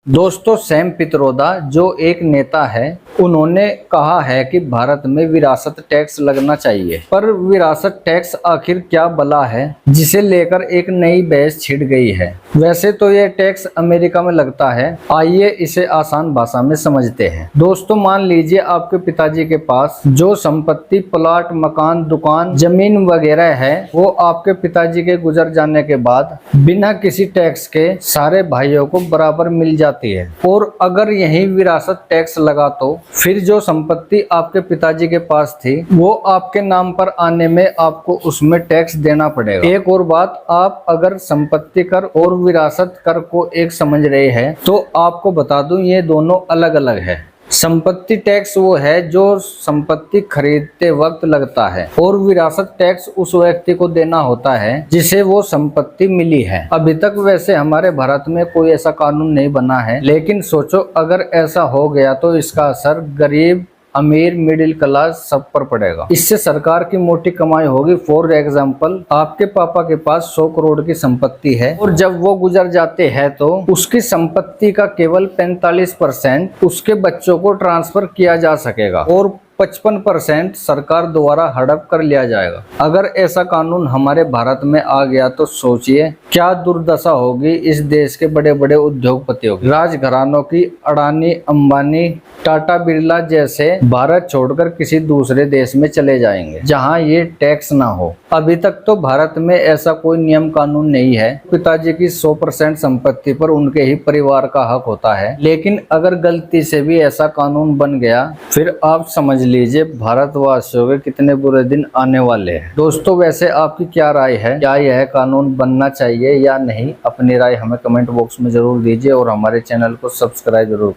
दोस्तों, सैम पित्रोदा जो एक नेता है, उन्होंने कहा है कि भारत में विरासत टैक्स लगना चाहिए। पर विरासत टैक्स आखिर क्या बला है जिसे लेकर एक नई बहस छिड़ गई है। वैसे तो यह टैक्स अमेरिका में लगता है। आइए इसे आसान भाषा में समझते हैं। दोस्तों, मान लीजिए आपके पिताजी के पास जो संपत्ति, प्लाट, मकान, दुकान, जमीन वगैरह है, वो आपके पिताजी के गुजर जाने के बाद बिना किसी टैक्स के सारे भाइयों को बराबर मिल जाती है। और अगर यही विरासत टैक्स लगा तो फिर जो संपत्ति आपके पिताजी के पास थी वो आपके नाम पर आने में आपको उसमें टैक्स देना पड़ेगा। एक और बात, आप अगर संपत्ति कर और विरासत कर को एक समझ रहे हैं तो आपको बता दूं, ये दोनों अलग अलग है। संपत्ति टैक्स वो है जो संपत्ति खरीदते वक्त लगता है और विरासत टैक्स उस व्यक्ति को देना होता है जिसे वो संपत्ति मिली है। अभी तक वैसे हमारे भारत में कोई ऐसा कानून नहीं बना है, लेकिन सोचो अगर ऐसा हो गया तो इसका असर गरीब, अमीर, मिडिल क्लास सब पर पड़ेगा। इससे सरकार की मोटी कमाई होगी। फॉर एग्जाम्पल, आपके पापा के पास 100 करोड़ की संपत्ति है और जब वो गुजर जाते हैं तो उसकी संपत्ति का केवल 45% उसके बच्चों को ट्रांसफर किया जा सकेगा और 55% सरकार द्वारा हड़प कर लिया जाएगा। अगर ऐसा कानून हमारे भारत में आ गया तो सोचिए क्या दुर्दशा होगी इस देश के बड़े बड़े उद्योगपतियों की। राजघरानों की अडानी, अंबानी, टाटा, बिरला जैसे भारत छोड़कर किसी दूसरे देश में चले जाएंगे जहां ये टैक्स ना हो। अभी तक तो भारत में ऐसा कोई नियम कानून नहीं है। पिताजी की 100% संपत्ति पर उनके ही परिवार का हक होता है, लेकिन अगर गलती से भी ऐसा कानून बन गया फिर आप समझ लीजिए भारतवासियों के कितने बुरे दिन आने वाले हैं। दोस्तों, वैसे आपकी क्या राय है? क्या यह कानून बनना चाहिए या नहीं? अपनी राय हमें कमेंट बॉक्स में जरूर दीजिए और हमारे चैनल को सब्सक्राइब जरूर करें।